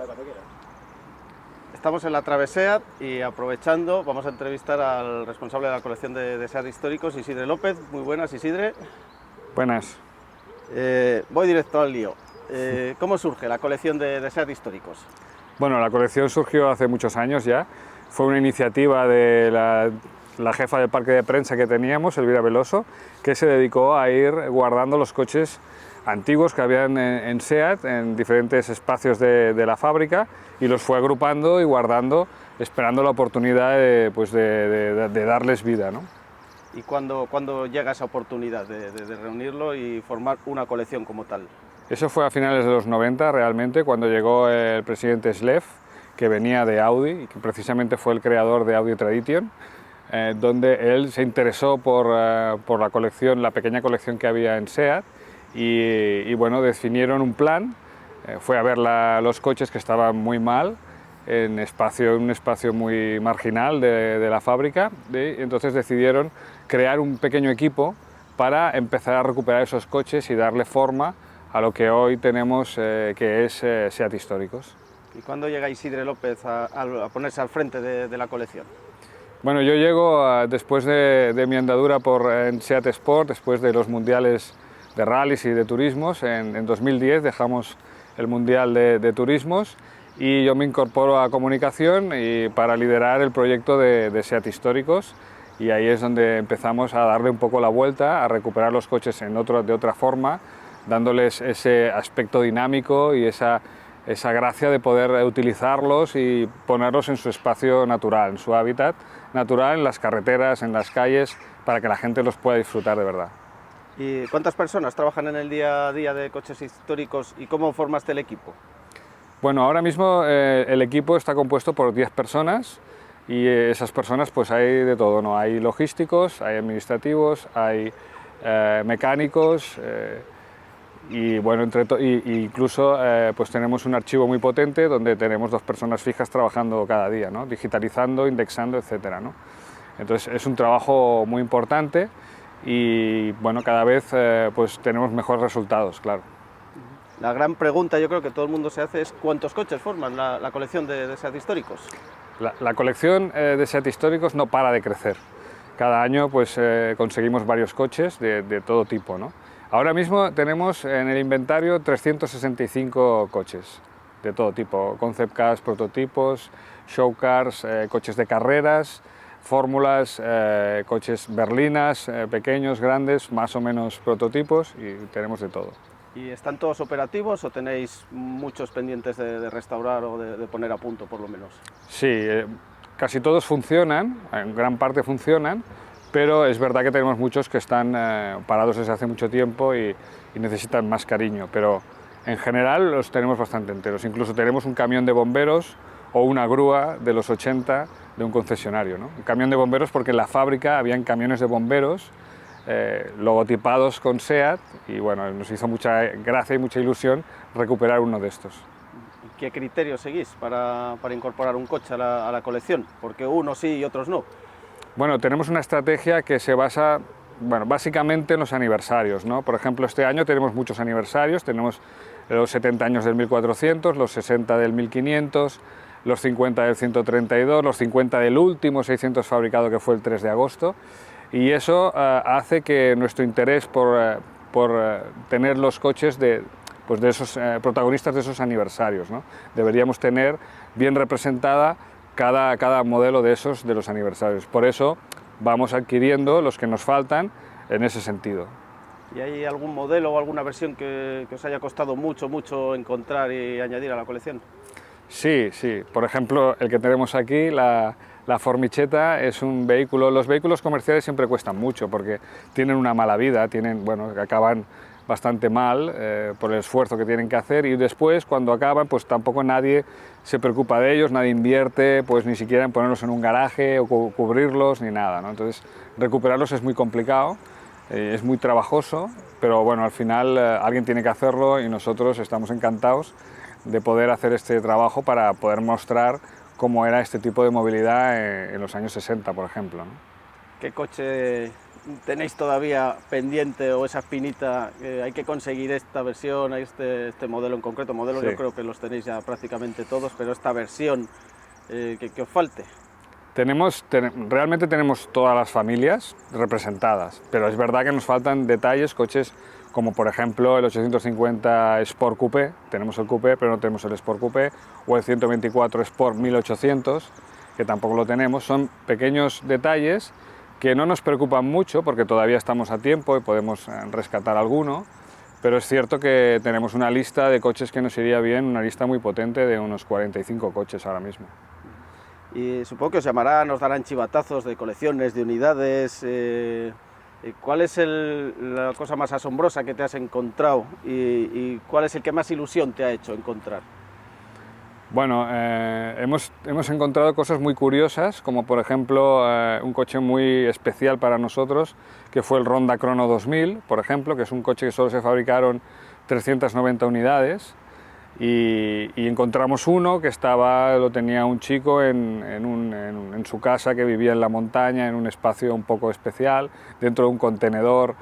Vale, cuando quieras. Estamos en la Travesea y aprovechando vamos a entrevistar al responsable de la colección de SEAT históricos, Isidre López. Muy buenas, Isidre. Buenas. Voy directo al lío. ¿Cómo surge la colección de SEAT históricos? Bueno, la colección surgió hace muchos años ya. Fue una iniciativa de la jefa del parque de prensa que teníamos, Elvira Veloso, que se dedicó a ir guardando los coches antiguos que habían en SEAT, en diferentes espacios de la fábrica, y los fue agrupando y guardando, esperando la oportunidad de darles vida, ¿no? ¿Y cuándo llega esa oportunidad de reunirlo y formar una colección como tal? Eso fue a finales de los 90 realmente, cuando llegó el presidente Schleff, que venía de Audi y que precisamente fue el creador de Audi Tradition, donde él se interesó por la colección, la pequeña colección que había en SEAT, y bueno, definieron un plan. Fue a ver los coches que estaban muy mal, en un espacio muy marginal de la fábrica, y entonces decidieron crear un pequeño equipo para empezar a recuperar esos coches y darle forma a lo que hoy tenemos, que es SEAT históricos. ¿Y cuándo llega Isidre López a ponerse al frente de la colección? Bueno, yo llego después de mi andadura en SEAT Sport, después de los mundiales de rallies y de turismos. En 2010 dejamos el mundial de turismos y yo me incorporo a comunicación para liderar el proyecto de SEAT históricos, y ahí es donde empezamos a darle un poco la vuelta, a recuperar los coches de otra forma, dándoles ese aspecto dinámico y esa gracia de poder utilizarlos y ponerlos en su espacio natural, en su hábitat natural, en las carreteras, en las calles, para que la gente los pueda disfrutar de verdad. ¿Y cuántas personas trabajan en el día a día de coches históricos y cómo formaste el equipo? Bueno, ahora mismo el equipo está compuesto por 10 personas y esas personas pues hay de todo, ¿no? Hay logísticos, hay administrativos, hay mecánicos, y bueno, incluso pues tenemos un archivo muy potente donde tenemos 2 personas fijas trabajando cada día, ¿no? Digitalizando, indexando, etcétera, ¿no? Entonces es un trabajo muy importante y bueno, cada vez pues tenemos mejores resultados, claro. La gran pregunta, yo creo que todo el mundo se hace, es ¿cuántos coches forman la colección de SEAT históricos? La colección de SEAT históricos no para de crecer. Cada año pues conseguimos varios coches de todo tipo, ¿no? Ahora mismo tenemos en el inventario 365 coches de todo tipo, concept cars, prototipos, show cars, coches de carreras, fórmulas, coches berlinas, pequeños, grandes, más o menos prototipos, y tenemos de todo. ¿Y están todos operativos o tenéis muchos pendientes de restaurar o de poner a punto, por lo menos? Sí, casi todos funcionan, en gran parte funcionan, pero es verdad que tenemos muchos que están parados desde hace mucho tiempo y necesitan más cariño, pero en general los tenemos bastante enteros. Incluso tenemos un camión de bomberos o una grúa de los 80 de un concesionario, ¿no? Un camión de bomberos porque en la fábrica habían camiones de bomberos logotipados con SEAT, y bueno, nos hizo mucha gracia y mucha ilusión recuperar uno de estos. ¿Qué criterios seguís para incorporar un coche a la colección? Porque unos sí y otros no. Bueno, tenemos una estrategia que se basa, bueno, básicamente en los aniversarios, ¿no? Por ejemplo, este año tenemos muchos aniversarios, tenemos los 70 años del 1400, los 60 del 1500, los 50 del 132, los 50 del último 600 fabricado, que fue el 3 de agosto, y eso hace que nuestro interés por tener los coches de esos protagonistas de esos aniversarios, ¿no? Deberíamos tener bien representada cada modelo de los aniversarios. Por eso vamos adquiriendo los que nos faltan en ese sentido. ¿Y hay algún modelo o alguna versión que os haya costado mucho encontrar y añadir a la colección? Sí, sí. Por ejemplo, el que tenemos aquí, la Formichetta, es un vehículo. Los vehículos comerciales siempre cuestan mucho porque tienen una mala vida, acaban bastante mal por el esfuerzo que tienen que hacer, y después cuando acaban pues tampoco nadie se preocupa de ellos, nadie invierte pues ni siquiera en ponerlos en un garaje o cubrirlos ni nada, ¿no? Entonces recuperarlos es muy complicado, es muy trabajoso, pero bueno, al final alguien tiene que hacerlo y nosotros estamos encantados de poder hacer este trabajo para poder mostrar cómo era este tipo de movilidad en los años 60, por ejemplo, ¿no? ¿Qué coche tenéis todavía pendiente o esa espinita, hay que conseguir esta versión, este modelo en concreto? Modelos Sí. yo creo que los tenéis ya prácticamente todos, pero esta versión que os falte. Realmente tenemos todas las familias representadas, pero es verdad que nos faltan detalles, coches como por ejemplo el 850 Sport Coupé, tenemos el Coupé pero no tenemos el Sport Coupé, o el 124 Sport 1800, que tampoco lo tenemos. Son pequeños detalles que no nos preocupan mucho porque todavía estamos a tiempo y podemos rescatar alguno, pero es cierto que tenemos una lista de coches que nos iría bien, una lista muy potente de unos 45 coches ahora mismo. Y supongo que os llamarán, os darán chivatazos de colecciones, de unidades. ¿Cuál es la cosa más asombrosa que te has encontrado y cuál es el que más ilusión te ha hecho encontrar? Bueno, hemos encontrado cosas muy curiosas, como por ejemplo un coche muy especial para nosotros, que fue el Ronda Chrono 2000, por ejemplo, que es un coche que solo se fabricaron 390 unidades. Y encontramos uno que lo tenía un chico en su casa, que vivía en la montaña, en un espacio un poco especial, dentro de un contenedor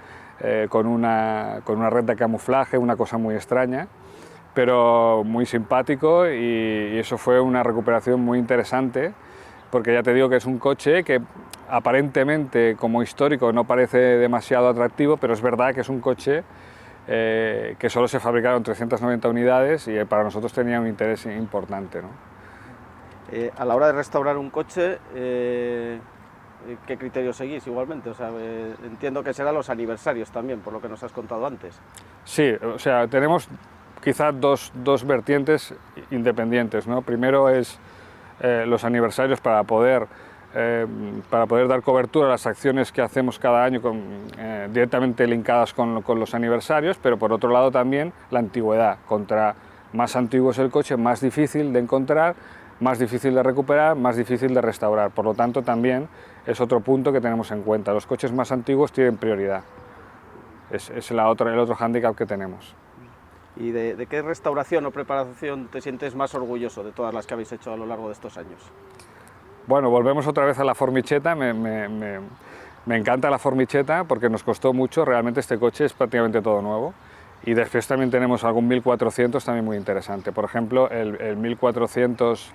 con una red de camuflaje, una cosa muy extraña, pero muy simpático, y eso fue una recuperación muy interesante, porque ya te digo que es un coche que aparentemente como histórico no parece demasiado atractivo, pero es verdad que es un coche que solo se fabricaron 390 unidades y para nosotros tenía un interés importante, ¿no? A la hora de restaurar un coche, ¿qué criterios seguís igualmente? O sea, entiendo que serán los aniversarios también, por lo que nos has contado antes. Sí, o sea, tenemos quizás dos vertientes independientes, ¿no? Primero es los aniversarios para poder dar cobertura a las acciones que hacemos cada año directamente linkadas con los aniversarios, pero por otro lado también la antigüedad. Contra más antiguo es el coche, más difícil de encontrar, más difícil de recuperar, más difícil de restaurar. Por lo tanto, también es otro punto que tenemos en cuenta. Los coches más antiguos tienen prioridad. Es el otro hándicap que tenemos. ¿Y de qué restauración o preparación te sientes más orgulloso de todas las que habéis hecho a lo largo de estos años? Bueno, volvemos otra vez a la Formichetta. Me encanta la Formichetta porque nos costó mucho, realmente este coche es prácticamente todo nuevo. Y después también tenemos algún 1400 también muy interesante. Por ejemplo, el 1400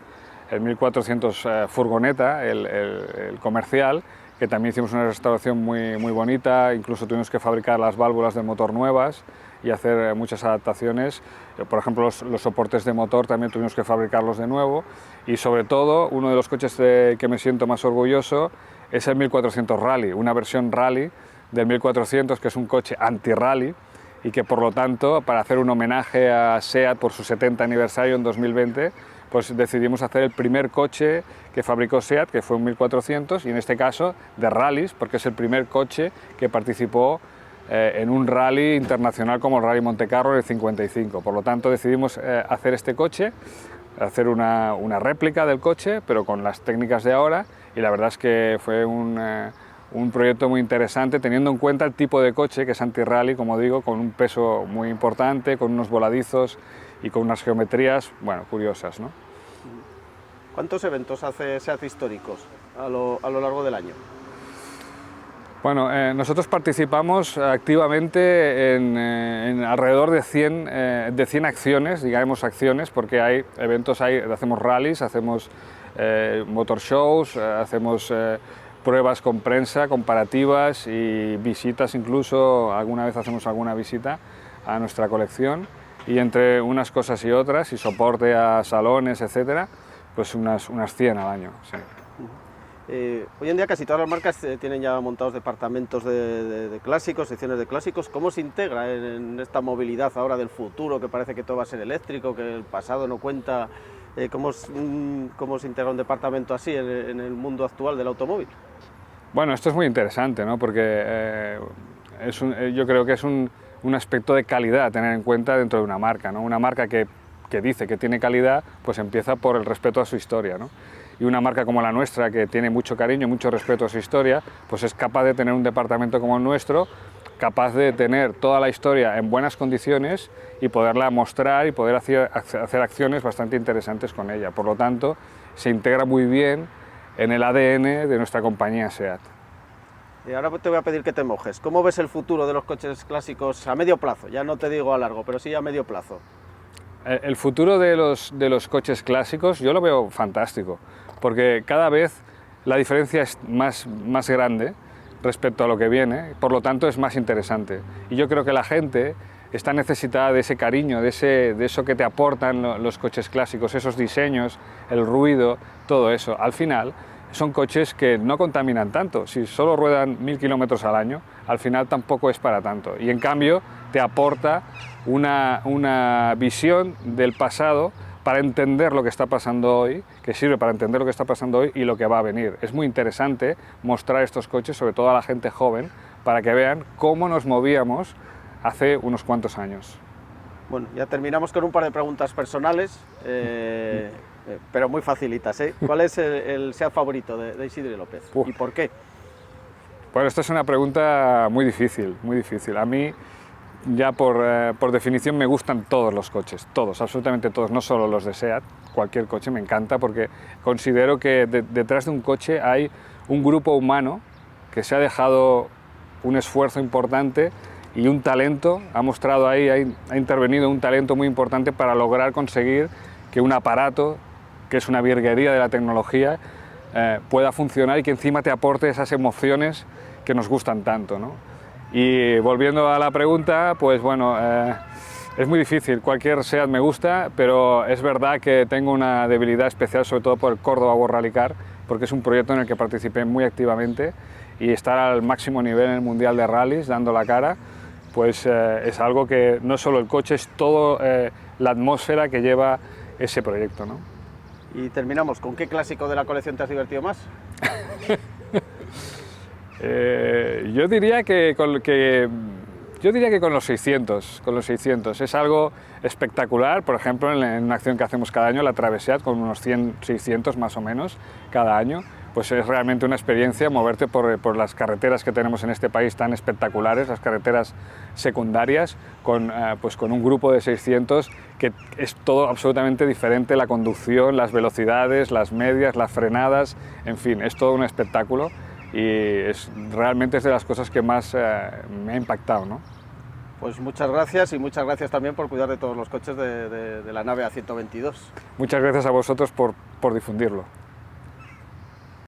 furgoneta, el comercial, que también hicimos una restauración muy bonita, incluso tuvimos que fabricar las válvulas del motor nuevas y hacer muchas adaptaciones. Por ejemplo, los soportes de motor también tuvimos que fabricarlos de nuevo, y sobre todo uno de los coches que me siento más orgulloso es el 1400 Rally, una versión Rally del 1400 que es un coche anti-rally, y que por lo tanto, para hacer un homenaje a SEAT por su 70 aniversario en 2020, pues decidimos hacer el primer coche que fabricó SEAT, que fue un 1400, y en este caso de rallies, porque es el primer coche que participó en un rally internacional como el Rally Montecarlo en el 55. Por lo tanto, decidimos hacer este coche, hacer una réplica del coche, pero con las técnicas de ahora, y la verdad es que fue un proyecto muy interesante, teniendo en cuenta el tipo de coche, que es anti-rally, como digo, con un peso muy importante, con unos voladizos y con unas geometrías, bueno, curiosas, ¿no? ¿Cuántos eventos hace SEAT históricos a lo largo del año? Bueno, nosotros participamos activamente en alrededor de 100 acciones, digamos acciones, porque hay eventos, hacemos rallies, hacemos motor shows, hacemos pruebas con prensa, comparativas y visitas, incluso alguna vez hacemos alguna visita a nuestra colección, y entre unas cosas y otras, y soporte a salones, etcétera, pues unas 100 al año. Sí. Hoy en día casi todas las marcas tienen ya montados departamentos de clásicos, secciones de clásicos. ¿Cómo se integra en esta movilidad ahora del futuro, que parece que todo va a ser eléctrico, que el pasado no cuenta? ¿Cómo se integra un departamento así en el mundo actual del automóvil? Bueno, esto es muy interesante, ¿no? Porque yo creo que es un aspecto de calidad a tener en cuenta dentro de una marca, ¿no? Una marca que dice que tiene calidad, pues empieza por el respeto a su historia, ¿no? Y una marca como la nuestra, que tiene mucho cariño, mucho respeto a su historia, pues es capaz de tener un departamento como el nuestro, capaz de tener toda la historia en buenas condiciones y poderla mostrar y poder hacer acciones bastante interesantes con ella. Por lo tanto, se integra muy bien en el ADN de nuestra compañía SEAT. Y ahora te voy a pedir que te mojes. ¿Cómo ves el futuro de los coches clásicos a medio plazo? Ya no te digo a largo, pero sí a medio plazo. El futuro de los coches clásicos yo lo veo fantástico, porque cada vez la diferencia es más grande respecto a lo que viene, por lo tanto es más interesante. Y yo creo que la gente está necesitada de ese cariño, de eso que te aportan los coches clásicos, esos diseños, el ruido, todo eso. Al final son coches que no contaminan tanto, si solo ruedan 1000 kilómetros al año, al final tampoco es para tanto. Y en cambio te aporta una visión del pasado para entender lo que está pasando hoy, que sirve para entender lo que está pasando hoy y lo que va a venir. Es muy interesante mostrar estos coches, sobre todo a la gente joven, para que vean cómo nos movíamos hace unos cuantos años. Bueno, ya terminamos con un par de preguntas personales, pero muy facilitas, ¿eh? ¿Cuál es el SEAT favorito de Isidre López? ¿Y por qué? Bueno, esta es una pregunta muy difícil, muy difícil. A mí, ya por definición, me gustan todos los coches, todos, absolutamente todos, no solo los de SEAT, cualquier coche me encanta porque considero que detrás de un coche hay un grupo humano que se ha dejado un esfuerzo importante y un talento, ha mostrado ahí, ha intervenido un talento muy importante para lograr conseguir que un aparato, que es una virguería de la tecnología, pueda funcionar y que encima te aporte esas emociones que nos gustan tanto, ¿no? Y volviendo a la pregunta, pues bueno, es muy difícil, cualquier SEAT me gusta, pero es verdad que tengo una debilidad especial, sobre todo por el Córdoba World Rally Car, porque es un proyecto en el que participé muy activamente y estar al máximo nivel en el Mundial de Rallys, dando la cara, pues es algo que no solo el coche, es todo la atmósfera que lleva ese proyecto, ¿no? Y terminamos, ¿con qué clásico de la colección te has divertido más? Yo diría que con los 600, es algo espectacular, por ejemplo en una acción que hacemos cada año, la Travesiat, con unos 100, 600 más o menos cada año, pues es realmente una experiencia moverte por las carreteras que tenemos en este país tan espectaculares, las carreteras secundarias, con un grupo de 600 que es todo absolutamente diferente, la conducción, las velocidades, las medias, las frenadas, en fin, es todo un espectáculo y realmente es de las cosas que más me ha impactado, ¿no? Pues muchas gracias y muchas gracias también por cuidar de todos los coches de la nave A122. Muchas gracias a vosotros por difundirlo.